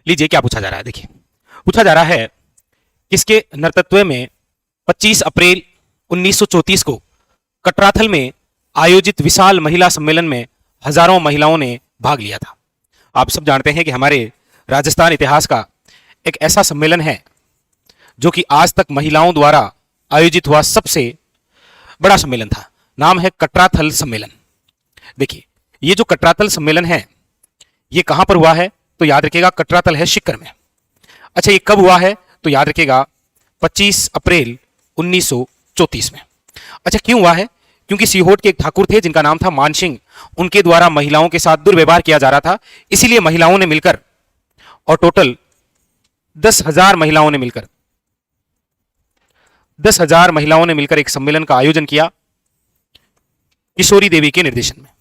लीजिए क्या पूछा जा रहा है, देखिए पूछा जा रहा है किसके नेतृत्व में 25 अप्रैल 1934 को कटराथल में आयोजित विशाल महिला सम्मेलन में हजारों महिलाओं ने भाग लिया था। आप सब जानते हैं कि हमारे राजस्थान इतिहास का एक ऐसा सम्मेलन है जो कि आज तक महिलाओं द्वारा आयोजित हुआ सबसे बड़ा सम्मेलन था। नाम है कटराथल सम्मेलन। देखिए ये जो कटराथल सम्मेलन है ये कहां पर हुआ है, तो याद रखिएगा कटराथल है सीकर में। अच्छा ये कब हुआ है, तो याद रखिएगा 25 अप्रैल 1934 में। अच्छा क्यों हुआ है, क्योंकि सीहोर के एक ठाकुर थे जिनका नाम था मान सिंह, उनके द्वारा महिलाओं के साथ दुर्व्यवहार किया जा रहा था। इसीलिए महिलाओं ने मिलकर और टोटल 10,000 महिलाओं ने मिलकर 10,000 महिलाओं ने मिलकर एक सम्मेलन का आयोजन किया किशोरी देवी के निर्देशन में।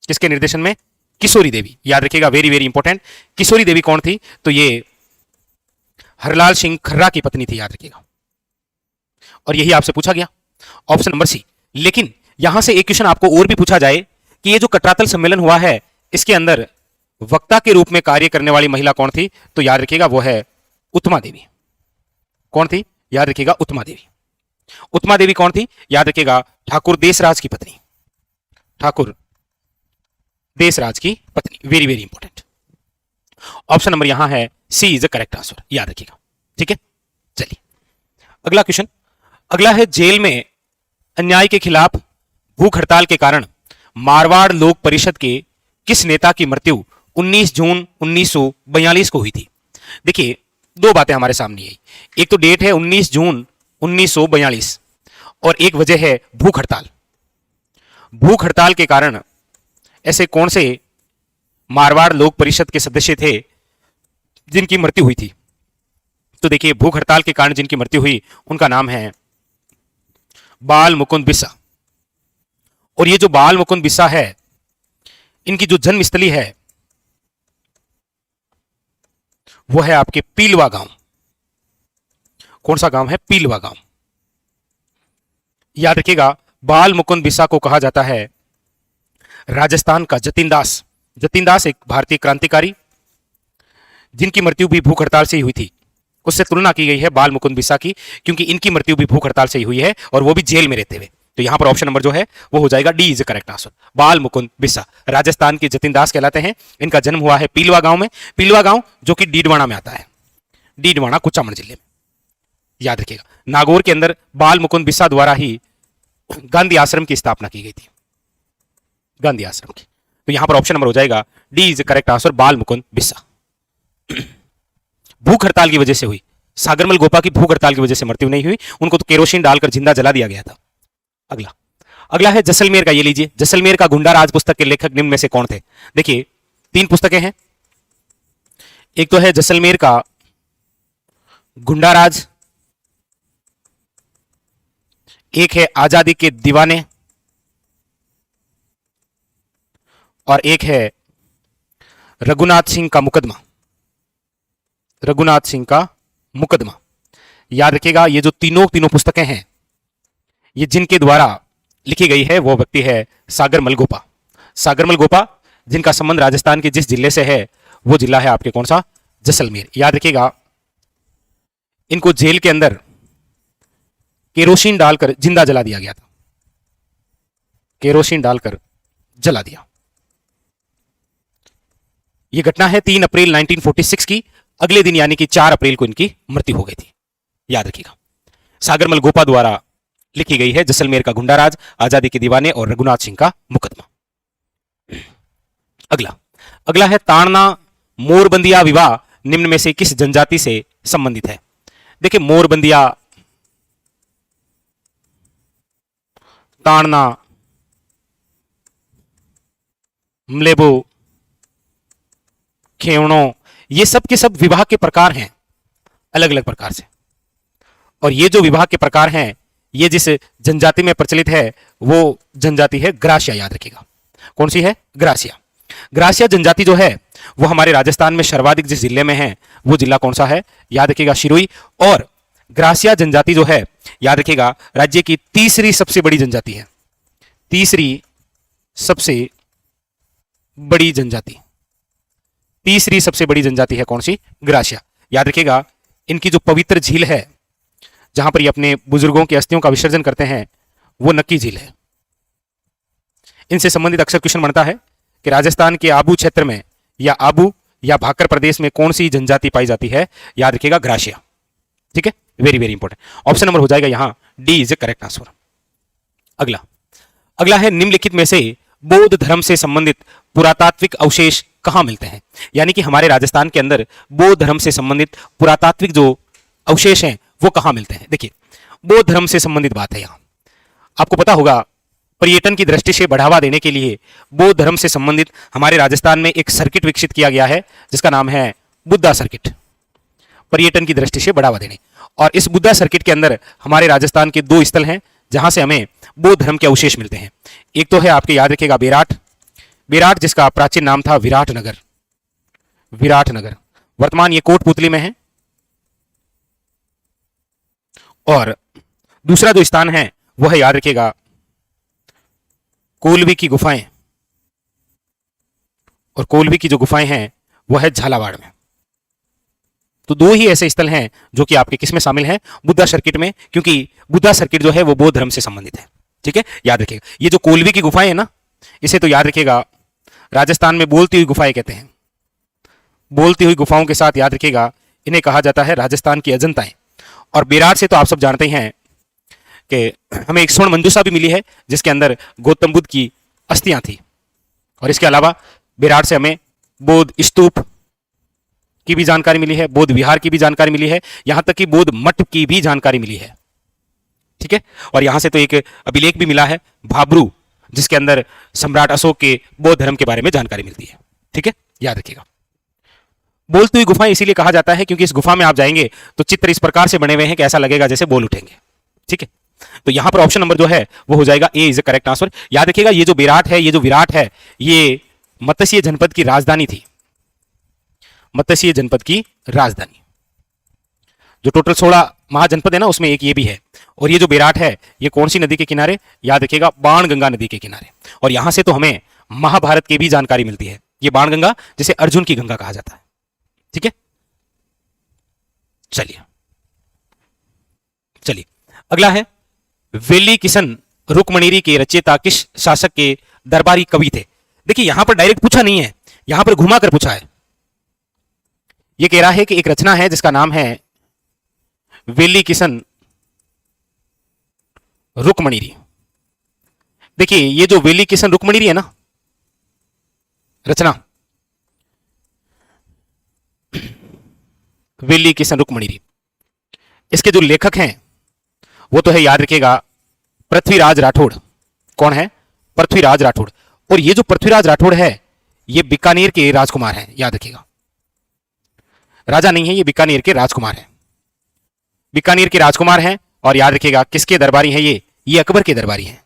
किसके निर्देशन में? किशोरी देवी। याद रखिएगा, वेरी वेरी इंपॉर्टेंट। किशोरी देवी कौन थी, तो ये हरलाल सिंह खर्रा की पत्नी थी, याद रखिएगा। और यही आपसे पूछा गया, ऑप्शन नंबर सी। लेकिन यहां से एक क्वेश्चन आपको और भी पूछा जाए कि ये जो कटराथल सम्मेलन हुआ है इसके अंदर वक्ता के रूप में कार्य करने वाली महिला कौन थी, तो याद रखिएगा वो है उत्तमा देवी। कौन थी? याद रखिएगा उत्तमा देवी। उत्तमा देवी कौन थी? याद रखिएगा ठाकुर देसराज की पत्नी। ठाकुर देसराज की पत्नी, very very important. Option number यहां है सी इज द करेक्ट आंसर, याद रखिएगा। ठीक है, चलिए अगला क्वेश्चन। अगला है जेल में अन्याय के खिलाफ भूख हड़ताल के कारण मारवाड़ लोक परिषद के किस नेता की मृत्यु 19 जून 1942 को हुई थी? देखिए दो बातें हमारे सामने आई। एक तो डेट है 19 जून 1942 और एक वजह है भूख हड़ताल। भूख हड़ताल के कारण ऐसे कौन से मारवाड़ लोक परिषद के सदस्य थे जिनकी मृत्यु हुई थी? तो देखिए भूख हड़ताल के कारण जिनकी मृत्यु हुई उनका नाम है बाल मुकुंद बिस्सा। और ये जो बाल मुकुंद बिस्सा है इनकी जो जन्मस्थली है वो है आपके पीलवा गांव। कौन सा गांव है? पीलवा गांव। याद रखिएगा बाल मुकुंद बिस्सा को कहा जाता है राजस्थान का जतिन दास। जतिन दास एक भारतीय क्रांतिकारी जिनकी मृत्यु भी भूख हड़ताल से ही हुई थी, उससे तुलना की गई है बाल मुकुंद बिस्सा की, क्योंकि इनकी मृत्यु भी भूख हड़ताल से ही हुई है और वो भी जेल में रहते हुए। तो यहां पर ऑप्शन नंबर जो है वो हो जाएगा डी इज करेक्ट आंसर। बाल मुकुंद बिस्सा राजस्थान के जतिन दास कहलाते हैं। इनका जन्म हुआ है पीलवा गांव में। पीलवा गांव जो कि डीडवाना में आता है, डीडवाना कुचामन जिले में। याद रखिएगा नागौर के अंदर बाल मुकुंद बिस्सा द्वारा ही गांधी आश्रम की स्थापना की गई थी, गांधी आश्रम की। तो यहां पर ऑप्शन नंबर हो जाएगा डी इज करेक्ट आंसर, बाल मुकुंद बिस्सा। भूख हड़ताल की वजह से हुई, सागरमल गोपा की भूख हड़ताल की वजह से मृत्यु नहीं हुई, उनको तो केरोसिन डालकर जिंदा जला दिया गया था। अगला है जैसलमेर का। ये लीजिए जैसलमेर का गुंडा राज पुस्तक के लेखक निम्न में से कौन थे? देखिए 3 पुस्तकें हैं। एक तो है जैसलमेर का गुंडा राज, एक है आजादी के दीवाने और एक है रघुनाथ सिंह का मुकदमा। रघुनाथ सिंह का मुकदमा। याद रखिएगा ये जो तीनों पुस्तकें हैं ये जिनके द्वारा लिखी गई है वो व्यक्ति है सागरमल गोपा। सागरमल गोपा जिनका संबंध राजस्थान के जिस जिले से है वो जिला है आपके कौन सा? जैसलमेर। याद रखिएगा इनको जेल के अंदर केरोसिन डालकर जिंदा जला दिया गया था, केरोसिन डालकर जला दिया। यह घटना है 3 अप्रैल 1946 की। अगले दिन यानी कि 4 अप्रैल को इनकी मृत्यु हो गई थी। याद रखिएगा सागरमल गोपा द्वारा लिखी गई है जैसलमेर का गुंडाराज, आजादी के दीवाने और रघुनाथ सिंह का मुकदमा। अगला है ताड़ना मोरबंदिया विवाह निम्न में से किस जनजाति से संबंधित है? देखिए मोरबंदिया, ताड़ना, मलेबो, खेवणों, ये सब के सब विवाह के प्रकार हैं अलग अलग प्रकार से। और ये जो विवाह के प्रकार हैं ये जिस जनजाति में प्रचलित है वो जनजाति है ग्रासिया। याद रखिएगा कौन सी है? ग्रासिया। ग्रासिया जनजाति जो है वो हमारे राजस्थान में सर्वाधिक जिस जिले में है वो जिला कौन सा है? याद रखिएगा सिरोही। और ग्रासिया जनजाति जो है याद रखिएगा राज्य की तीसरी सबसे बड़ी जनजाति है, तीसरी सबसे बड़ी जनजाति। तीसरी सबसे बड़ी जनजाति है कौन सी? ग्रासिया। याद रखिएगा, इनकी जो पवित्र झील है जहां पर ये अपने बुजुर्गों की अस्थियों का विसर्जन करते हैं वो नक्की झील है। इनसे संबंधित अक्सर क्वेश्चन बनता है कि राजस्थान के आबू क्षेत्र में या आबू या भाकर प्रदेश में कौन सी जनजाति पाई जाती है? याद रखिएगा, ग्रासिया। ठीक है, very very important. Option number हो जाएगा यहां D is a correct answer. अगला अगला है निम्नलिखित में से बौद्ध धर्म से संबंधित पुरातात्विक अवशेष कहां मिलते हैं? यानी कि हमारे राजस्थान के अंदर बौद्ध धर्म से संबंधित पुरातात्विक जो अवशेष हैं वो कहां मिलते हैं? देखिए, बौद्ध धर्म से संबंधित बात है यहां। आपको पता होगा, पर्यटन की दृष्टि से बढ़ावा देने के लिए बौद्ध धर्म से संबंधित हमारे राजस्थान में एक सर्किट विकसित किया गया है जिसका नाम है बुद्धा सर्किट। पर्यटन की दृष्टि से बढ़ावा देने, और इस बुद्धा सर्किट के अंदर हमारे राजस्थान के 2 स्थल हैं जहां से हमें बौद्ध धर्म के अवशेष मिलते हैं। एक तो है आपके याद रखिएगा बेराट, बेराट जिसका प्राचीन नाम था विराटनगर, विराटनगर, वर्तमान ये कोटपुतली में है। और दूसरा जो स्थान है वो है याद रखिएगा कोलवी की गुफाएं, और कोलवी की जो गुफाएं हैं वो है झालावाड़ में। तो 2 ही ऐसे स्थल हैं जो कि आपके किस में शामिल हैं? बुद्धा सर्किट में, क्योंकि बुद्धा सर्किट जो है वो बौद्ध धर्म से संबंधित है। ठीक है, याद रखिएगा। ये जो कोलवी की गुफाएं है ना, इसे तो याद रखिएगा राजस्थान में बोलती हुई गुफाएं कहते हैं। बोलती हुई गुफाओं के साथ याद रखिएगा इन्हें कहा जाता है राजस्थान की अजंताएं। और बेराट से तो आप सब जानते हैं कि हमें एक स्वर्ण मंजूषा भी मिली है जिसके अंदर गौतम बुद्ध की अस्थियां थी। और इसके अलावा बेराट से हमें बौद्ध स्तूप की भी जानकारी मिली है, बौद्ध विहार की भी जानकारी मिली है, यहां तक कि बौद्ध मठ की भी जानकारी मिली है। ठीक है, और यहां से तो एक अभिलेख भी मिला है भाब्रू, जिसके अंदर सम्राट अशोक के बौद्ध धर्म के बारे में जानकारी मिलती है। ठीक है, याद रखिएगा। बोलती हुई गुफाएं इसीलिए कहा जाता है क्योंकि इस गुफा में आप जाएंगे तो चित्र इस प्रकार से बने हुए हैं कि ऐसा लगेगा जैसे बोल उठेंगे। ठीक है, तो यहां पर ऑप्शन नंबर जो है वो हो जाएगा ए इज द करेक्ट आंसर। याद रखिएगा, ये जो बेराट है, ये जो विराट है, ये मत्स्य जनपद की राजधानी थी। मत्स्य जनपद की राजधानी, जो टोटल 16 महाजनपद है ना, उसमें एक ये भी है। और ये जो बेराट है ये कौन सी नदी के किनारे? याद रखिएगा, बाणगंगा नदी के किनारे। और यहां से तो हमें महाभारत की भी जानकारी मिलती है। ये बाणगंगा जिसे अर्जुन की गंगा कहा जाता है। ठीक है, चलिए चलिए अगला है वेली किशन रुक्मणीरी के रचयिता किस शासक के दरबारी कवि थे? देखिए, यहां पर डायरेक्ट पूछा नहीं है, यहां पर घुमा कर पूछा है। यह कह रहा है कि एक रचना है जिसका नाम है वेली किशन रुक्मणीरी। देखिए, ये जो वेली किशन रुक्मणीरी है ना रचना, वेली किशन रुक्मणीरी, इसके जो लेखक हैं वो तो है याद रखिएगा पृथ्वीराज राठौड़। कौन है? पृथ्वीराज राठौड़। और ये जो पृथ्वीराज राठौड़ है ये बीकानेर के राजकुमार हैं। याद रखिएगा, राजा नहीं है, ये बीकानेर के राजकुमार हैं। बीकानेर के राजकुमार हैं। और याद रखिएगा किसके दरबारी हैं? ये अकबर के दरबारी हैं।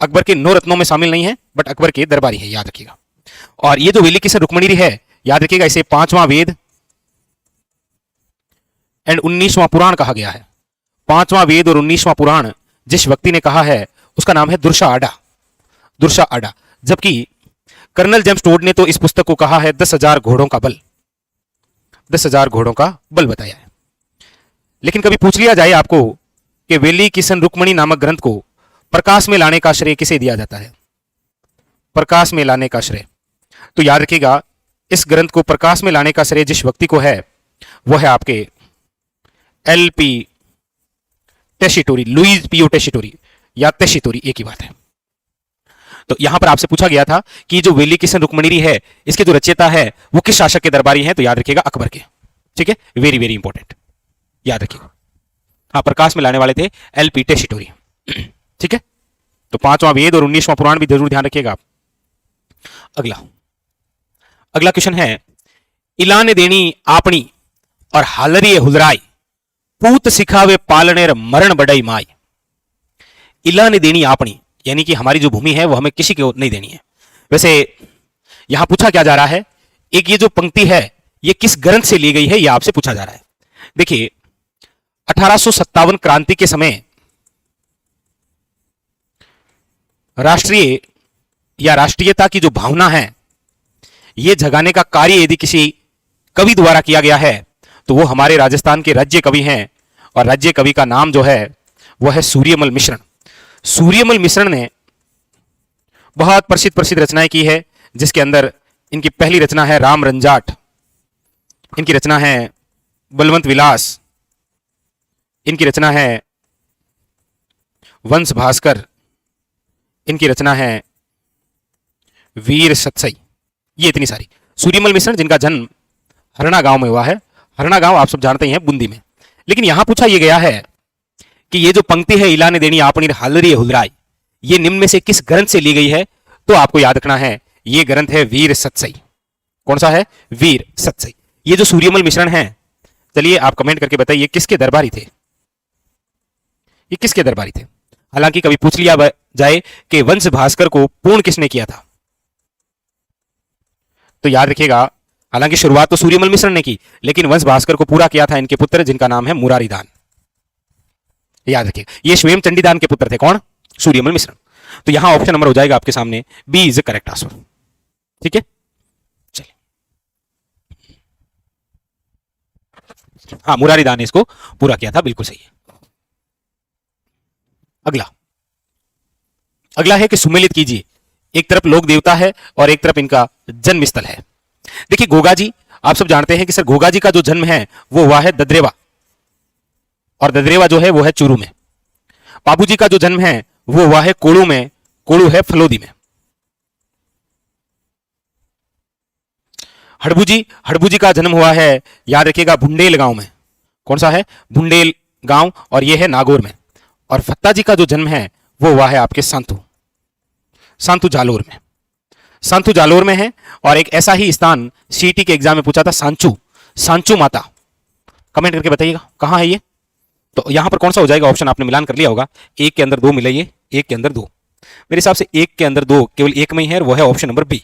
अकबर के 9 रत्नों में शामिल नहीं है, बट अकबर के दरबारी है, याद रखिएगा। और ये जो वेली किशन रुक्मणीरी है, याद रखिएगा इसे 5वां वेद एंड 19वां पुराण कहा गया है। 5वां वेद और 19वां पुराण जिस व्यक्ति ने कहा है उसका नाम है दुर्शा आडा, दुर्शा आडा। जबकि कर्नल जेम्स टोड ने तो इस पुस्तक को कहा है 10,000 घोड़ों का बल, 10,000 घोड़ों का बल बताया है। लेकिन कभी पूछ लिया जाए आपको कि वेली किशन रुक्मणी नामक ग्रंथ को प्रकाश में लाने का श्रेय किसे दिया जाता है? प्रकाश में लाने का श्रेय, तो याद रखिएगा इस ग्रंथ को प्रकाश में लाने का श्रेय जिस व्यक्ति को है वो है आपके एलपी टेशिटोरी, लुईज पियो टेशिटोरी या टेशिटोरी, एक ही बात है। तो यहां पर आपसे पूछा गया था कि जो वेली किशन रुक्मणीरी है इसके जो रचयिता है वो किस शासक के दरबारी हैं? तो याद रखिएगा अकबर के। ठीक है, वेरी वेरी इंपॉर्टेंट, याद रखिएगा। हाँ, प्रकाश में लाने वाले थे एलपी टेशिटोरी। ठीक है, तो 5वां वेद और 19वां पुराण भी जरूर ध्यान रखिएगा आप। अगला क्वेश्चन है इलाने देनी आपनी और हालरिए हुलराई पूत सिखावे पालनेर मरण बड़ाई माई। इलाने देनी आपनी यानी कि हमारी जो भूमि है वो हमें किसी को नहीं देनी है। वैसे यहां पूछा क्या जा रहा है, एक ये जो पंक्ति है ये किस ग्रंथ से ली गई है, यह आपसे पूछा जा रहा है। देखिए 1857 क्रांति के समय राष्ट्रीय या राष्ट्रीयता की जो भावना है ये जगाने का कार्य यदि किसी कवि द्वारा किया गया है तो वो हमारे राजस्थान के राज्य कवि हैं, और राज्य कवि का नाम जो है वो है सूर्यमल मिश्रण। सूर्यमल मिश्रण ने बहुत प्रसिद्ध प्रसिद्ध रचनाएं की है, जिसके अंदर इनकी पहली रचना है राम रंजाट, इनकी रचना है बलवंत विलास, इनकी रचना है वंश भास्कर, इनकी रचना है वीर सतसई। ये इतनी सारी। सूर्यमल मिश्रण जिनका जन्म हरना गांव में हुआ है। हरना गांव आप सब जानते ही हैं, बूंदी में। लेकिन यहां पूछा यह गया है कि ये जो पंक्ति है इला ने देनी आपनी हालरी हुलराई, ये निम्न में से किस ग्रंथ से ली गई है? तो आपको याद रखना है ये ग्रंथ है वीर सतसई। कौन सा है? वीर सतसई। ये जो सूर्यमल मिश्रण है, चलिए आप कमेंट करके बताइए किसके दरबारी थे? ये किसके दरबारी थे? हालांकि कभी पूछ लिया जाए कि वंश भास्कर को पूर्ण किसने किया था, तो याद रखिएगा, हालांकि शुरुआत तो सूर्यमल मिश्रण ने की, लेकिन वंश भास्कर को पूरा किया था इनके पुत्र, जिनका नाम है मुरारीदान। याद रखिएगा, ये स्वयं चंडीदान के पुत्र थे। कौन? सूर्यमल मिश्रण। तो यहां ऑप्शन नंबर हो जाएगा आपके सामने, B is the correct answer. ठीक है, चलिए। हाँ, मुरारीदान ने इसको पूरा किया था, बिल्कुल सही है। अगला है कि सुमेलित कीजिए। एक तरफ लोक देवता है और एक तरफ इनका जन्म स्थल है। देखिए गोगा जी, आप सब जानते हैं कि सर गोगा जी का जो जन्म है वो हुआ है ददरेवा, और ददरेवा जो है वो है चूरू में। बाबू जी का जो जन्म है वो हुआ है कोड़ू में, कोड़ू है फलोदी में। हड़बू जी का जन्म हुआ है, याद रखिएगा, भुंडेल गांव में। कौन सा है? भुंडेल गांव, और ये है नागौर में। और फत्ता जी का जो जन्म है वो हुआ है आपके सांतु जालोर में। सांतु जालोर में है। और एक ऐसा ही स्थान सीटी के एग्जाम में पूछा था, सांचू माता। कमेंट करके बताइएगा कहां है ये। तो यहां पर कौन सा हो जाएगा ऑप्शन? आपने मिलान कर लिया होगा, एक के अंदर दो मिले, ये एक के अंदर दो। मेरे हिसाब से एक के अंदर दो केवल एक में ही है, वो है option number B.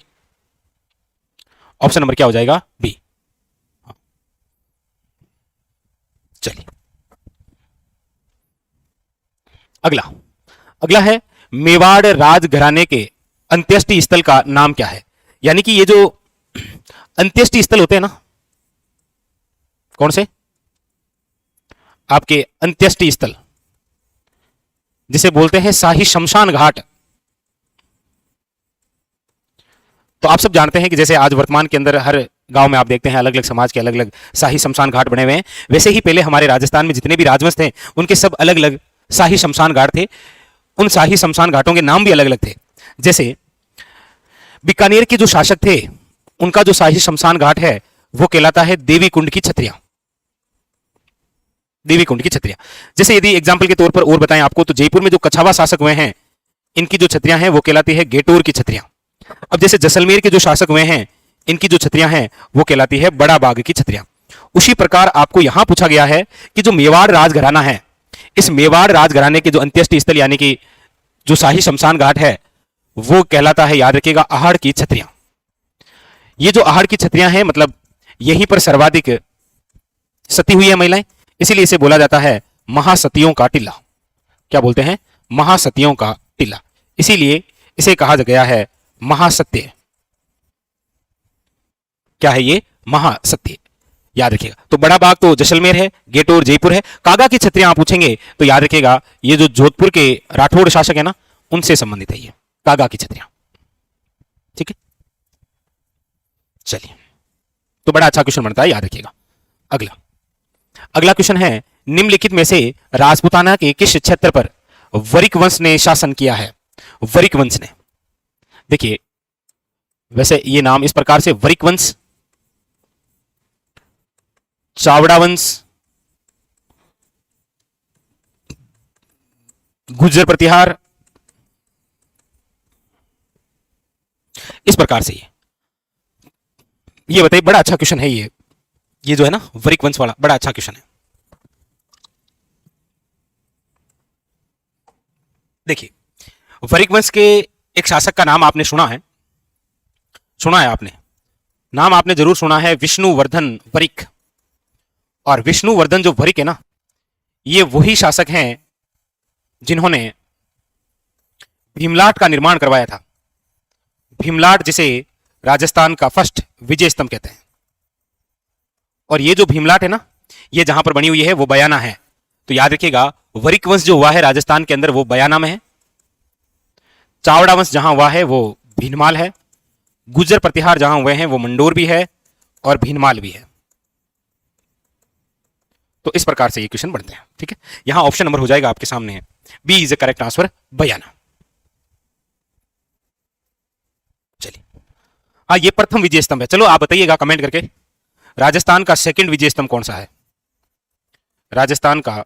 Option number क्या हो जाएगा? बी। चलिए अगला है मेवाड़ राजघराने के अंत्येष्टि स्थल का नाम क्या है? यानी कि ये जो अंत्येष्टि स्थल होते हैं ना, कौन से? आपके अंत्येष्टि स्थल, जिसे बोलते हैं शाही शमशान घाट। तो आप सब जानते हैं कि जैसे आज वर्तमान के अंदर हर गांव में आप देखते हैं अलग अलग समाज के अलग अलग शाही शमशान घाट बने हुए हैं, वैसे ही पहले हमारे राजस्थान में जितने भी राजवंश थे उनके सब अलग अलग शाही शमशान घाट थे। उन शाही शमशान घाटों के नाम भी अलग अलग थे। जैसे बीकानेर के जो शासक थे उनका जो शाही शमशान घाट है वो कहलाता है देवी कुंड की छत्रियां। देवी कुंड की छत्रियां। जैसे यदि एग्जाम्पल के तौर पर और बताएं आपको, तो जयपुर में जो कछावा शासक हुए हैं इनकी जो छत्रियां हैं वो कहलाती है गेटोर की छत्रियां। अब जैसे जैसलमेर के जो शासक हुए हैं इनकी जो छत्रियां हैं वो कहलाती है बड़ा बाग की छत्रियां। उसी प्रकार आपको यहां पूछा गया है कि जो मेवाड़ राजघराना है, इस मेवाड़ राजघराने के जो अंत्येष्टि स्थल यानी कि जो शाही शमशान घाट है वो कहलाता है, याद रखिएगा, आहड़ की छत्रियां। ये जो आहड़ की छत्रियां हैं मतलब यहीं पर सर्वाधिक सती हुई है महिलाएं, इसीलिए इसे बोला जाता है महासतियों का टिल्ला। क्या बोलते हैं? महासतियों का टिल्ला। इसीलिए इसे कहा गया है महासत्य। क्या है ये? महासत्य। याद रखिएगा। तो बड़ा बाग तो जैसलमेर है, गेटोर जयपुर है। कागा की छत्रियां आप पूछेंगे तो याद रखिएगा ये जो जोधपुर के राठौड़ शासक है ना, उनसे संबंधित है ये कागा की छत्रियां। ठीक है, चलिए, तो बड़ा अच्छा क्वेश्चन बनता है, याद रखिएगा। अगला क्वेश्चन है, निम्नलिखित में से राजपूताना के किस क्षेत्र पर वरिक वंश ने शासन किया है? वरिक वंश ने, देखिए वैसे ये नाम इस प्रकार से, वरिक वंश, चावड़ा वंश, गुर्जर प्रतिहार, इस प्रकार से ये बताइए। बड़ा अच्छा क्वेश्चन है ये जो है ना वरिक वंश वाला, बड़ा अच्छा क्वेश्चन है। देखिए वरिक वंश के एक शासक का नाम आपने सुना है आपने, नाम आपने जरूर सुना है, विष्णुवर्धन वरिक। और विष्णुवर्धन जो वरिक है ना, ये वही शासक हैं जिन्होंने भीमलाट का निर्माण करवाया था। भीमलाट जिसे राजस्थान का फर्स्ट विजय स्तंभ कहते हैं। और ये जो भीमलाट है ना, ये जहां पर बनी हुई है वो बयाना है। तो याद रखिएगा, वरिक वंश जो हुआ है राजस्थान के अंदर वो बयाना में है, चावड़ा वंश जहां हुआ है वो भीनमाल है, गुर्जर प्रतिहार जहां हुए हैं वो मंडोर भी है और भीनमाल भी है। तो इस प्रकार से ये क्वेश्चन बनते हैं। ठीक है, यहां ऑप्शन नंबर हो जाएगा आपके सामने, B is the correct answer, बयाना। चलिए, हाँ ये प्रथम विजय स्तंभ है। चलो आप बताइएगा कमेंट करके, राजस्थान का सेकंड विजय स्तंभ कौन सा है? राजस्थान का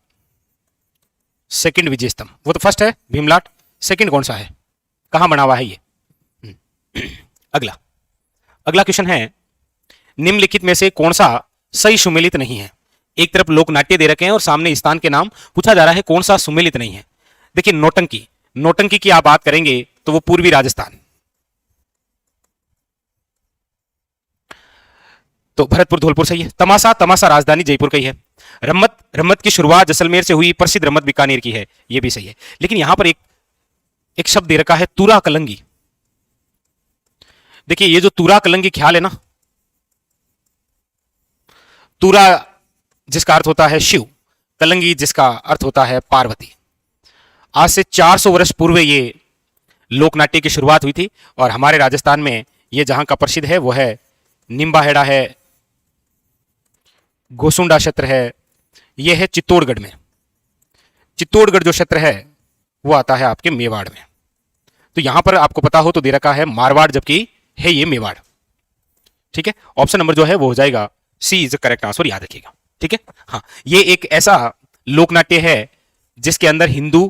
सेकंड विजय स्तंभ, वो तो फर्स्ट है भीमलाट, सेकंड कौन सा है, कहां बना हुआ है ये? अगला अगला क्वेश्चन है, निम्नलिखित में से कौन सा सही सुमेलित नहीं है? एक तरफ लोक नाट्य दे रखे हैं और सामने स्थान के नाम पूछा जा रहा है, कौन सा सुमेलित नहीं है? देखिए, नौटंकी, नौटंकी की आप बात करेंगे तो वो पूर्वी राजस्थान, तो भरतपुर धौलपुर सही है। तमाशा, तमाशा राजधानी जयपुर का ही है। रम्मत, रम्मत की शुरुआत जैसलमेर से हुई, प्रसिद्ध रम्मत बीकानेर की है, ये भी सही है। लेकिन यहां पर एक शब्द दे रखा है तुरा कलंगी। देखिए, ये जो तुरा कलंगी ख्याल है ना, तुरा जिसका अर्थ होता है शिव, कलंगी जिसका अर्थ होता है पार्वती। आज से 400 वर्ष पूर्व ये लोकनाट्य की शुरुआत हुई थी और हमारे राजस्थान में ये जहां का प्रसिद्ध है वो है निम्बाहेड़ा है, घोसुंडा क्षेत्र है, यह है चित्तौड़गढ़ में। चित्तौड़गढ़ जो क्षेत्र है वो आता है आपके मेवाड़ में। तो यहां पर आपको पता हो तो दे रखा है मारवाड़, जबकि है ये मेवाड़। ठीक है, ऑप्शन नंबर जो है वो हो जाएगा सी इज करेक्ट आंसर, याद रखिएगा। ठीक है, हाँ ये एक ऐसा लोकनाट्य है जिसके अंदर हिंदू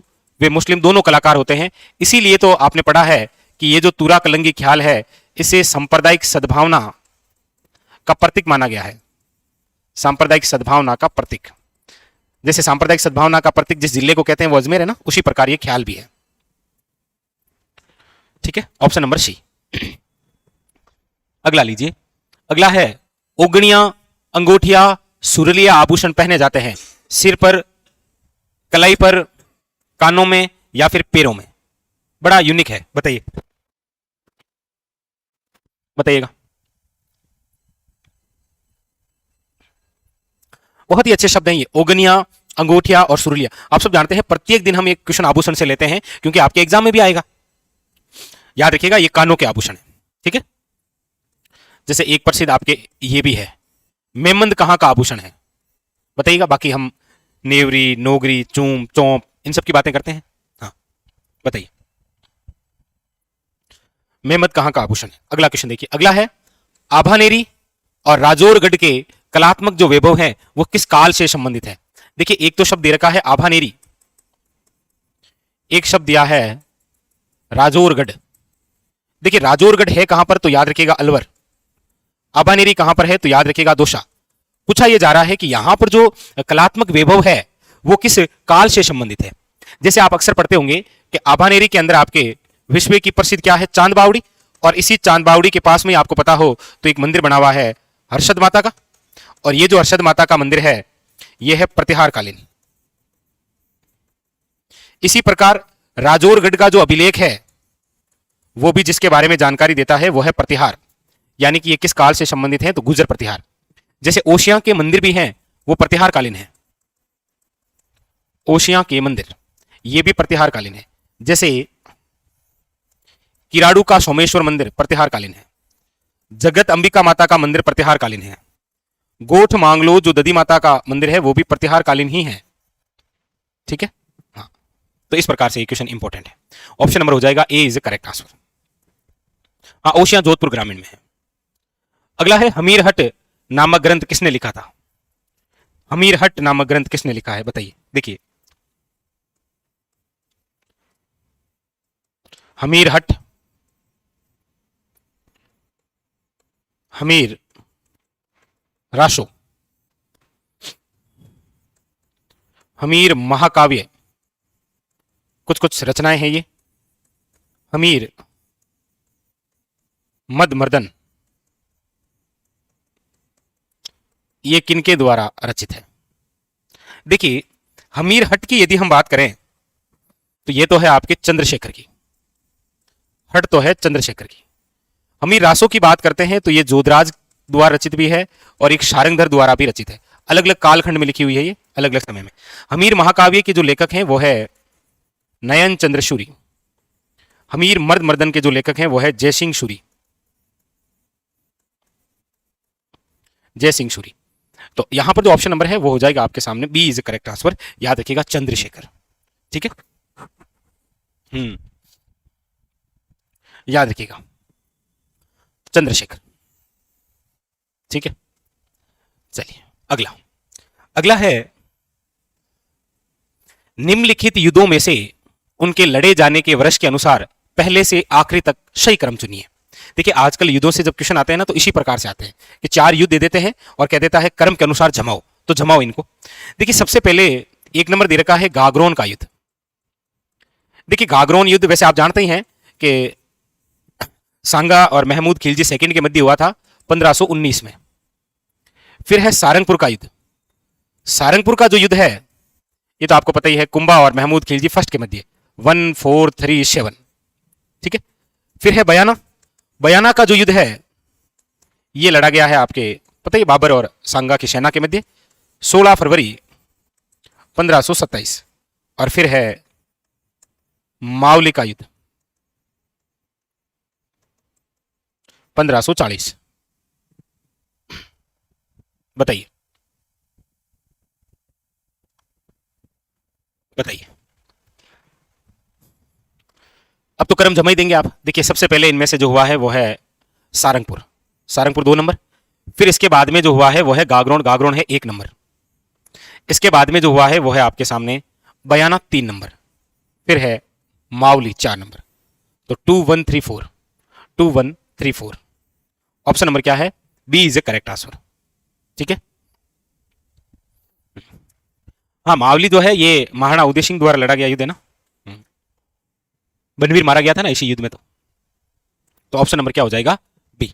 व मुस्लिम दोनों कलाकार होते हैं। इसीलिए तो आपने पढ़ा है कि ये जो तुरा कलंगी ख्याल है इसे सांप्रदायिक सद्भावना का प्रतीक माना गया है। सांप्रदायिक सद्भावना का प्रतीक, जैसे सांप्रदायिक सद्भावना का प्रतीक जिस जिले को कहते हैं वो अजमेर है ना, उसी प्रकार ये ख्याल भी है। ठीक है, ऑप्शन नंबर सी। अगला लीजिए, अगला है ओगणिया, अंगूठिया, सुरलिया आभूषण पहने जाते हैं सिर पर, कलाई पर, कानों में या फिर पैरों में। बड़ा यूनिक है, बताइए बताइएगा। बहुत ही अच्छे शब्द हैं ये, ओगनिया, अंगूठिया और सुरलिया। आप सब जानते हैं प्रत्येक दिन हम एक क्वेश्चन आभूषण से लेते हैं क्योंकि आपके एग्जाम में भी आएगा। याद रखिएगा, ये कानों के आभूषण है। ठीक है, जैसे एक प्रसिद्ध आपके ये भी है, मेमंद कहां का आभूषण है बताइएगा। बाकी हम नेवरी, नोगरी, चूम, चौंप इन सब की बातें करते हैं। हाँ बताइए, मेमंद कहां का आभूषण है? अगला क्वेश्चन देखिए, अगला है आभानेरी और राजौरगढ़ के कलात्मक जो वैभव है वो किस काल से संबंधित है? देखिए, एक तो शब्द दे रखा है आभानेरी, एक शब्द दिया है राजौरगढ़। देखिए, राजौरगढ़ है कहां पर तो याद रखिएगा अलवर, आभानेरी कहां पर है तो याद रखिएगा दौसा। पूछा यह जा रहा है कि यहां पर जो कलात्मक वैभव है वो किस काल से संबंधित है। जैसे आप अक्सर पढ़ते होंगे कि आभानेरी के अंदर आपके विश्व की प्रसिद्ध क्या है, चांद बावड़ी, और इसी चांद बावड़ी के पास में आपको पता हो तो एक मंदिर बना हुआ है हर्षद माता का, और ये जो हर्षद माता का मंदिर है यह है प्रतिहार कालीन। इसी प्रकार राजौरगढ़ का जो अभिलेख है वो भी जिसके बारे में जानकारी देता है वो है प्रतिहार, यानी कि ये किस काल से संबंधित है तो गुर्जर प्रतिहार। जैसे ओशिया के मंदिर भी हैं वो प्रतिहार कालीन है, ओशिया के मंदिर ये भी प्रतिहार कालीन है। जैसे किराड़ू का सोमेश्वर मंदिर प्रतिहार कालीन है, जगत अंबिका माता का मंदिर प्रतिहार कालीन है, गोठ मांगलो जो ददी माता का मंदिर है वो भी प्रतिहार कालीन ही है। ठीक है, हाँ तो इस प्रकार से ये क्वेश्चन इंपॉर्टेंट है। ऑप्शन नंबर हो जाएगा ए इज करेक्ट आंसर। हाँ, ओशिया जोधपुर ग्रामीण में है। अगला है हमीर हट नामक ग्रंथ किसने लिखा था? हमीर हट नामक ग्रंथ किसने लिखा है बताइए। देखिए, हमीर हट, हमीर राशो, हमीर महाकाव्य, कुछ कुछ रचनाएं हैं ये, हमीर मद मर्दन, ये किनके द्वारा रचित है? देखिए, हमीर हट की यदि हम बात करें तो ये तो है आपके चंद्रशेखर की, हट तो है चंद्रशेखर की, हमीर रासों की बात करते हैं तो ये जोधराज द्वारा रचित भी है और एक शारंगधर द्वारा भी रचित है। अलग अलग कालखंड में लिखी हुई है, ये अलग अलग समय में। हमीर महाकाव्य के जो लेखक हैं वो है नयन चंद्र सूरी। हमीर मर्द मर्दन के जो लेखक हैं वो है जयसिंह सूरी, जयसिंह सूरी। तो यहां पर जो ऑप्शन नंबर है वो हो जाएगा आपके सामने, बी इज करेक्ट आंसर। याद रखिएगा चंद्रशेखर, ठीक है। याद रखिएगा चंद्रशेखर, ठीक है। चलिए अगला, अगला है निम्नलिखित युद्धों में से उनके लड़े जाने के वर्ष के अनुसार पहले से आखिरी तक सही क्रम चुनिए। देखिए आजकल युद्धों से जब क्वेश्चन आते हैं ना तो इसी प्रकार से आते हैं कि 4 युद्ध दे देते हैं और कह देता है क्रम के अनुसार जमाओ, तो जमाओ इनको। देखिए सबसे पहले 1 नंबर दे रखा है गागरोन का युद्ध। देखिए गागरोन युद्ध वैसे आप जानते ही हैं कि सांगा और महमूद खिलजी सेकंड के मध्य हुआ था 1519 में। फिर है सारंगपुर का युद्ध। सारंगपुर का जो युद्ध है ये तो आपको पता ही है, कुंभा और महमूद खिलजी फर्स्ट के मध्य 1437, ठीक है। फिर है बयाना। बयाना का जो युद्ध है ये लड़ा गया है आपके पता ही बाबर और सांगा की सेना के मध्य 16 फरवरी 1527। और फिर है मावली का युद्ध 1540। बताइए बताइए, अब तो क्रम जमा ही देंगे आप। देखिए सबसे पहले इनमें से जो हुआ है वो है सारंगपुर, सारंगपुर 2 नंबर। फिर इसके बाद में जो हुआ है वो है गागरोन, गागरोन है 1 नंबर। इसके बाद में जो हुआ है वो है आपके सामने बयाना 3 नंबर। फिर है मावली 4 नंबर। तो 2134, 2134 ऑप्शन नंबर क्या है, B is a correct answer, ठीक है। हाँ मावली जो है ये महाराणा उदय सिंह द्वारा लड़ा गया युद्ध है ना, बनवीर मारा गया था ना इसी युद्ध में। तो ऑप्शन नंबर क्या हो जाएगा, बी।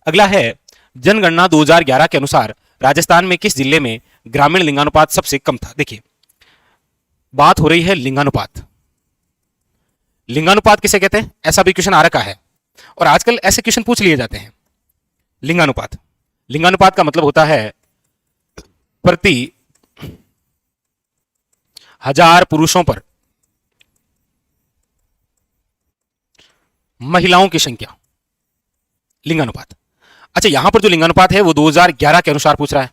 अगला है जनगणना 2011 के अनुसार राजस्थान में किस जिले में ग्रामीण लिंगानुपात सबसे कम था। देखिए बात हो रही है लिंगानुपात। लिंगानुपात किसे कहते हैं, ऐसा भी क्वेश्चन आ रखा है और आजकल ऐसे क्वेश्चन पूछ लिए जाते हैं। लिंगानुपात, लिंगानुपात का मतलब होता है प्रति 1000 पुरुषों पर महिलाओं की संख्या, लिंगानुपात। अच्छा यहां पर जो लिंगानुपात है वो 2011 के अनुसार पूछ रहा है।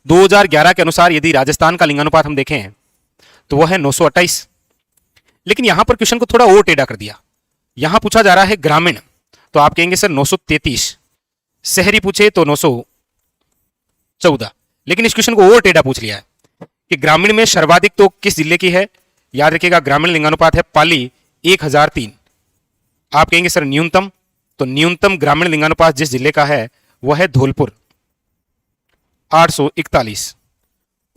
2011 के अनुसार यदि राजस्थान का लिंगानुपात हम देखें तो वह है 928। लेकिन यहां पर क्वेश्चन को थोड़ा और टेढ़ा कर दिया। यहां पूछा जा रहा है ग्रामीण, तो आप कहेंगे सर 933। शहरी पूछे तो 914। लेकिन इस क्वेश्चन को और टेढ़ा पूछ लिया है कि ग्रामीण में सर्वाधिक तो किस जिले की है। याद रखिएगा ग्रामीण लिंगानुपात है पाली 1003। आप कहेंगे सर न्यूनतम, तो न्यूनतम ग्रामीण लिंगानुपात जिस जिले का है वह है धौलपुर 841।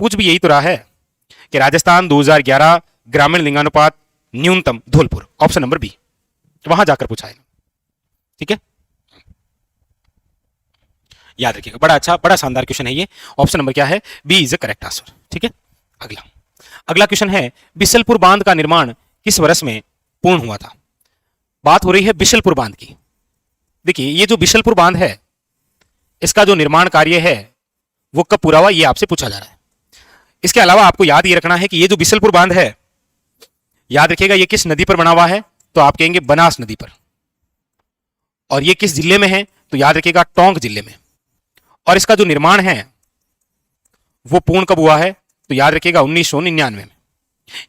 पूछ भी यही तो रहा है कि राजस्थान 2011 ग्रामीण लिंगानुपात न्यूनतम धौलपुर, ऑप्शन नंबर बी, वहां जाकर पूछा है, ठीक है। याद रखिएगा बड़ा अच्छा बड़ा शानदार क्वेश्चन है ये। ऑप्शन नंबर क्या है, B is the correct answer, ठीक है। अगला, अगला क्वेश्चन है बिशलपुर बांध का निर्माण किस वर्ष में पूर्ण हुआ था। बात हो रही है बिशलपुर बांध की। देखिए ये जो बिशलपुर बांध है इसका जो निर्माण कार्य है वो कब पूरा हुआ, ये आपसे पूछा जा रहा है। इसके अलावा आपको याद ये रखना है कि ये जो बिशलपुर बांध है, याद रखिएगा ये किस नदी पर बना हुआ है, तो आप कहेंगे बनास नदी पर। और ये किस जिले में है, तो याद रखिएगा टोंक जिले में। और इसका जो निर्माण है वो पूर्ण कब हुआ है, तो याद रखिएगा 1999 में।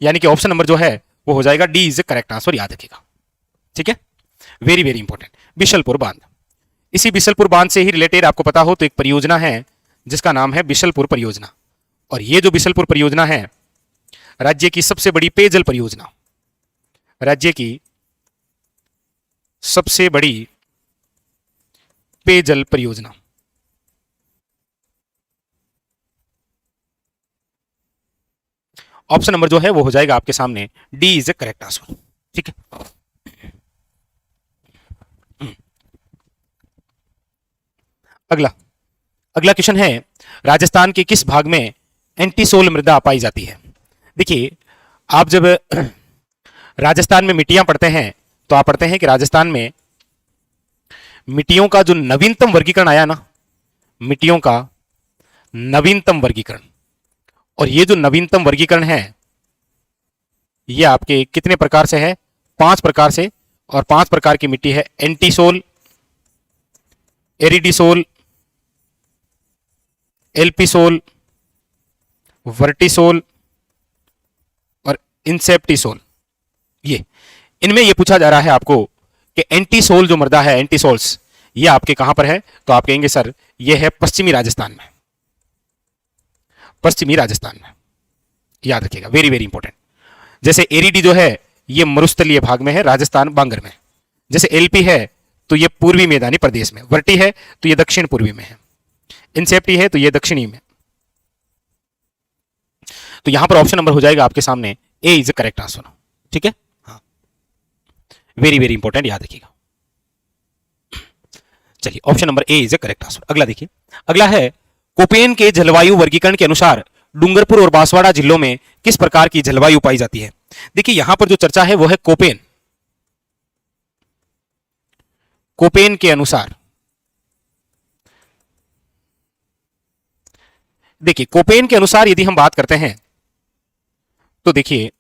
यानी कि ऑप्शन नंबर जो है वो हो जाएगा D is the correct answer, याद रखिएगा, ठीक है। वेरी वेरी इंपॉर्टेंट, बिशलपुर बांध। इसी बिशलपुर बांध से ही रिलेटेड आपको पता हो तो एक परियोजना है जिसका नाम है बिशलपुर परियोजना। और ये जो बिशलपुर परियोजना है राज्य की सबसे बड़ी पेयजल परियोजना, राज्य की सबसे बड़ी पेयजल परियोजना। ऑप्शन नंबर जो है वो हो जाएगा आपके सामने D is the correct answer, ठीक है। अगला, अगला क्वेश्चन है राजस्थान के किस भाग में एंटीसोल मृदा पाई जाती है। देखिए आप जब राजस्थान में मिट्टियां पढ़ते हैं तो आप पढ़ते हैं कि राजस्थान में मिट्टियों का जो नवीनतम वर्गीकरण आया ना, मिट्टियों का नवीनतम वर्गीकरण, और ये जो नवीनतम वर्गीकरण है ये आपके कितने प्रकार से है? 5 प्रकार से। और 5 प्रकार की मिट्टी है: एंटीसोल, एरिडिसोल, एल्पिसोल, वर्टिसोल और इंसेप्टिसोल। ये इनमें ये पूछा जा रहा है आपको कि एंटीसोल जो मृदा है, एंटीसोल्स, ये आपके कहां पर है? तो आप कहेंगे सर ये है पश्चिमी राजस्थान में, पश्चिमी राजस्थान में, याद रखिएगा, वेरी वेरी इंपॉर्टेंट। जैसे एरिडी जो है ये मरुस्थलीय भाग में है, राजस्थान बांगर में। जैसे एलपी है तो ये पूर्वी मैदानी प्रदेश में, वर्टी है तो ये दक्षिण पूर्वी में है, इंसेप्टी है तो ये दक्षिणी में। तो यहां पर ऑप्शन नंबर हो जाएगा आपके सामने ए इज द करेक्ट आंसर। ठीक है, हाँ, वेरी वेरी इंपॉर्टेंट, याद रखिएगा। चलिए, option number A is the correct answer. अगला देखिए, अगला है कोपेन के जलवायु वर्गीकरण के अनुसार डूंगरपुर और बांसवाड़ा जिलों में किस प्रकार की जलवायु पाई जाती है? देखिए यहां पर जो चर्चा है वो है कोपेन, कोपेन के अनुसार। देखिए कोपेन के अनुसार यदि हम बात करते हैं तो देखिए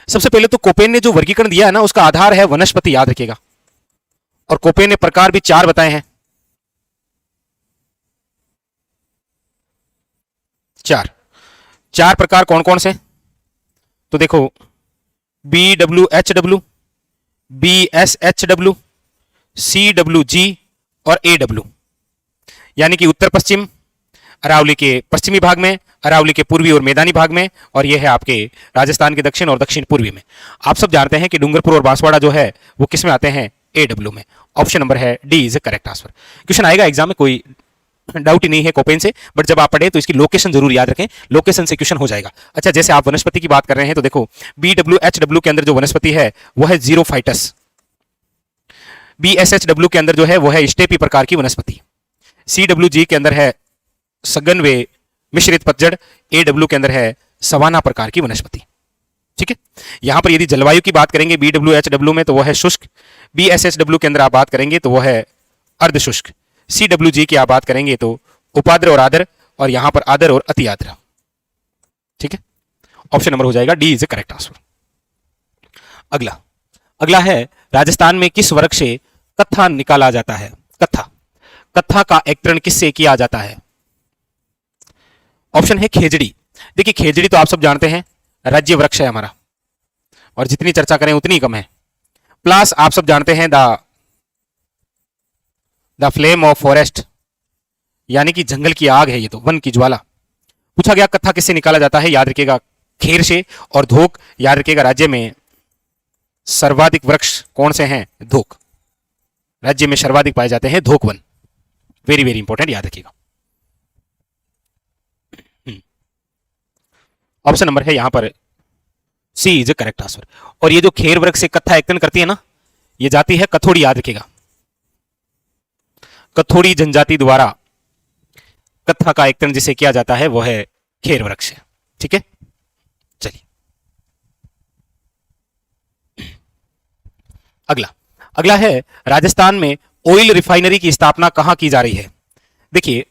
सबसे पहले तो कोपेन ने जो वर्गीकरण दिया है ना उसका आधार है वनस्पति, याद रखिएगा। और कोपेन ने प्रकार भी 4 बताए हैं, 4 प्रकार कौन कौन से? तो देखो BWHW, BSHW, CWG और AW, यानी कि उत्तर पश्चिम, अरावली के पश्चिमी भाग में, अरावली के पूर्वी और मैदानी भाग में, और यह है आपके राजस्थान के दक्षिण और दक्षिण पूर्वी में। आप सब जानते हैं कि डूंगरपुर और बांसवाड़ा जो है वो किस में आते हैं? AW में। ऑप्शन नंबर है D is correct answer. Question आएगा एग्जाम में, कोई डाउट ही नहीं है कोपेन से, बट जब आप पढ़े तो इसकी लोकेशन जरूर याद रखें, लोकेशन से क्वेश्चन हो जाएगा। अच्छा, जैसे आप वनस्पति की बात कर रहे हैं तो देखो BWHW के अंदर जो वनस्पति है वो है जीरोफाइटस, BSHW के अंदर जो है वो है स्टेपी प्रकार की वनस्पति, CWG के अंदर है सघन व मिश्रित पतझड़, AW के अंदर है सवाना प्रकार की वनस्पति। ठीक है, यहां पर यदि जलवायु की बात करेंगे BWHW में तो वो है शुष्क, BSHW के अंदर आप बात करेंगे तो वो है अर्ध शुष्क, CWG की आप बात करेंगे तो उपाद्र और आद्र, और यहां पर आद्र और अति आद्र। ठीक है, ऑप्शन नंबर हो जाएगा डी इज करेक्ट आंसर। अगला, अगला है राजस्थान में किस वृक्ष से कत्था निकाला जाता है? कत्था, कत्था का एक्तरण किससे किया जाता है? ऑप्शन है खेजड़ी। देखिए खेजड़ी तो आप सब जानते हैं राज्य वृक्ष है हमारा, और जितनी चर्चा करें उतनी कम है। प्लस आप सब जानते हैं द फ्लेम ऑफ फॉरेस्ट, यानी कि जंगल की आग है, ये तो वन की ज्वाला। पूछा गया कत्था किससे निकाला जाता है? याद रखिएगा खेर से। और धोक, याद रखिएगा राज्य में सर्वाधिक वृक्ष कौन से हैं? धोक, राज्य में सर्वाधिक पाए जाते हैं धोक वन। वेरी वेरी इंपॉर्टेंट, याद रखिएगा। ऑप्शन नंबर है यहां पर सी इज करेक्ट आंसर। और ये जो खेर वृक्ष से कत्था एक्तन करती है ना, ये जाति है कथोड़ी, याद रखिएगा। कथोड़ी जनजाति द्वारा कत्था का एक्तन जिसे किया जाता है वो है खेर वृक्ष। ठीक है, चलिए अगला, अगला है राजस्थान में ऑयल रिफाइनरी की स्थापना कहां की जा रही है? देखिए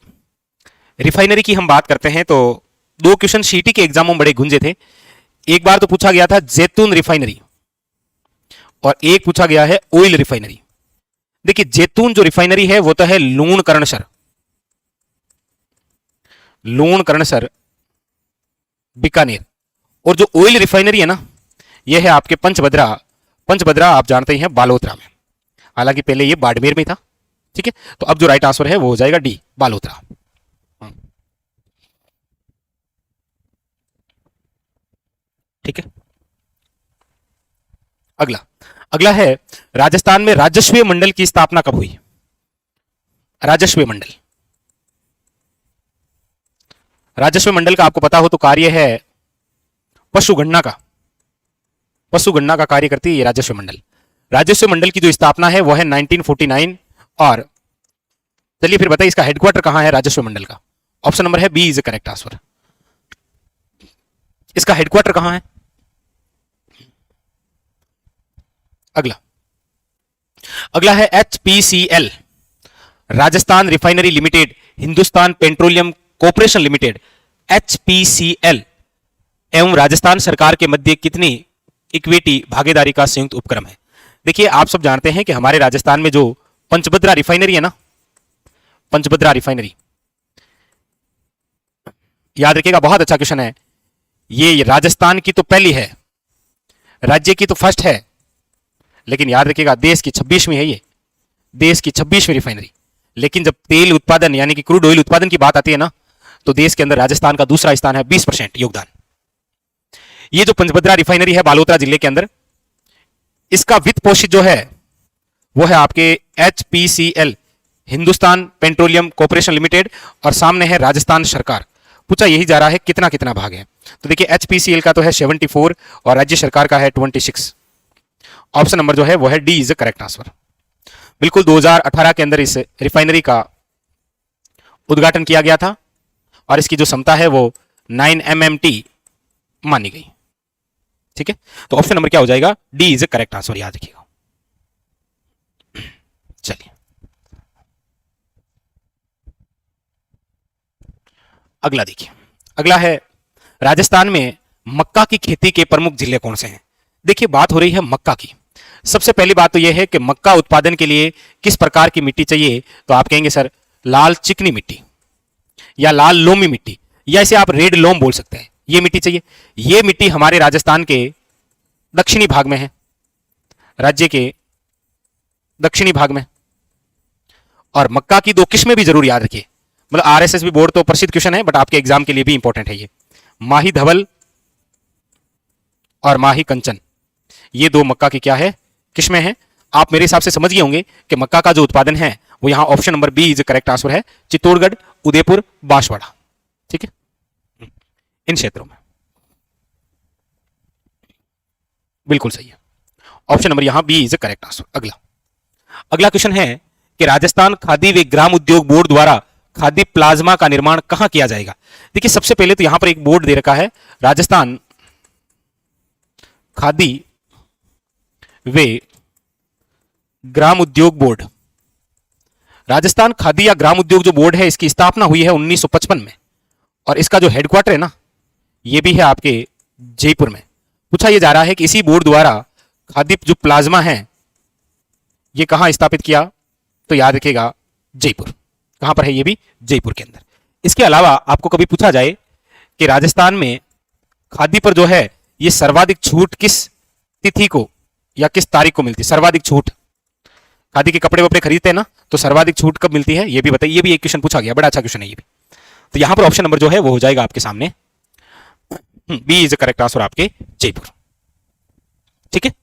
रिफाइनरी की हम बात करते हैं तो 2 क्वेश्चन सीटी के एग्जामों में बड़े गुंजे थे। एक बार तो पूछा गया था जैतून रिफाइनरी, और एक पूछा गया है ऑयल रिफाइनरी। देखिए जैतून जो रिफाइनरी है वो तो है लूणकरणसर, लूणकरणसर बीकानेर। और जो ऑयल रिफाइनरी है ना ये है आपके पंचभद्रा, पंचभद्रा आप जानते ही हैं बालोतरा में, हालांकि पहले ये बाड़मेर में था। ठीक है, तो अब जो राइट आंसर है वो हो जाएगा डी, बालोतरा। ठीक है, अगला, अगला है राजस्थान में राजस्व मंडल की स्थापना कब हुई? राजस्व मंडल, राजस्व मंडल का आपको पता हो तो कार्य है पशु गणना का, पशु गणना का कार्य करती है ये राजस्व मंडल। राजस्व मंडल की जो स्थापना है वो है 1949। और चलिए फिर बताइए इसका हेडक्वार्टर कहां है राजस्व मंडल का? ऑप्शन नंबर है बी इज करेक्ट आंसर। इसका हेडक्वार्टर कहां है? अगला, अगला है HPCL, Rajasthan refinery limited, Hindustan petroleum corporation limited, HPCL एवं राजस्थान सरकार के मध्य कितनी इक्विटी भागीदारी का संयुक्त उपक्रम है? देखिए, आप सब जानते हैं कि हमारे राजस्थान में जो पंचभद्रा रिफाइनरी है ना, पंचभद्रा रिफाइनरी, याद रखिएगा, बहुत अच्छा क्वेश्चन है ये। राजस्थान की तो पहली है, राज्य की तो फर्स्ट है, लेकिन याद रखिएगा देश की 26वीं है ये, देश की 26वीं रिफाइनरी। लेकिन जब तेल उत्पादन यानी कि क्रूड ऑयल उत्पादन की बात आती है ना, तो देश के अंदर राजस्थान का दूसरा स्थान है, 20% योगदान। ये जो पंचभद्रा रिफाइनरी है बालोतरा जिले के अंदर, इसका वित्त पोषित जो है वो है आपके HPCL, Hindustan petroleum corporation limited, और सामने है राजस्थान सरकार। पूछा यही जा रहा है कितना कितना भाग है। तो देखिए HPCL का तो है 74 और राज्य सरकार का है 26। ऑप्शन नंबर जो है वो है D is the correct answer. बिल्कुल 2018 के अंदर इस रिफाइनरी का उद्घाटन किया गया था और इसकी जो क्षमता है वो 9 MMT मानी गई। ठीक है, तो ऑप्शन नंबर क्या हो जाएगा? D is the correct answer, याद रखिएगा। चलिए अगला देखिए, अगला है राजस्थान में मक्का की खेती के प्रमुख जिले कौन से हैं? देखिए बात हो रही है मक्का की। सबसे पहली बात तो यह है कि मक्का उत्पादन के लिए किस प्रकार की मिट्टी चाहिए? तो आप कहेंगे सर लाल चिकनी मिट्टी या लाल लोमी मिट्टी, या इसे आप रेड लोम बोल सकते हैं, ये मिट्टी चाहिए। ये मिट्टी हमारे राजस्थान के दक्षिणी भाग में है, राज्य के दक्षिणी भाग में। और मक्का की दो किस्में भी जरूर याद रखिए, मतलब RSS बोर्ड तो प्रसिद्ध क्वेश्चन है, बट आपके एग्जाम के लिए भी इंपॉर्टेंट है ये। माही धवल और माही कंचन, ये दो मक्का की क्या है? किस्में हैं। आप मेरे हिसाब से समझ गए होंगे कि मक्का का जो उत्पादन है वो यहां option number B is correct answer है, चित्तौड़गढ़, उदयपुर, बांसवाड़ा। ठीक है, इन क्षेत्रों में बिल्कुल सही है, ऑप्शन नंबर यहां बी इज करेक्ट आंसर। अगला क्वेश्चन है कि राजस्थान खादी व ग्राम उद्योग बोर्ड द्वारा खादी प्लाज्मा का निर्माण कहां किया जाएगा? देखिए सबसे पहले तो यहां पर एक बोर्ड दे रखा है, राजस्थान खादी वे ग्राम उद्योग बोर्ड। राजस्थान खादी या ग्राम उद्योग जो बोर्ड है, इसकी स्थापना हुई है 1955 में, और इसका जो हेडक्वार्टर है ना, ये भी है आपके जयपुर में। पूछा यह जा रहा है कि इसी बोर्ड द्वारा खादी जो प्लाज्मा है ये कहां स्थापित किया? तो याद रखिएगा जयपुर। कहां पर है? ये भी जयपुर के अंदर। इसके अलावा आपको कभी पूछा जाए कि राजस्थान में खादी पर जो है ये सर्वाधिक छूट किस तिथि को या किस तारीख को मिलती है? सर्वाधिक छूट, खादी के कपड़े वपड़े खरीदते हैं ना, तो सर्वाधिक छूट कब मिलती है ये भी बताइए। ये भी एक क्वेश्चन पूछा गया, बड़ा अच्छा क्वेश्चन है ये भी। तो यहां पर ऑप्शन नंबर जो है वो हो जाएगा आपके सामने बी इज करेक्ट आंसर, आपके जयपुर। ठीक है,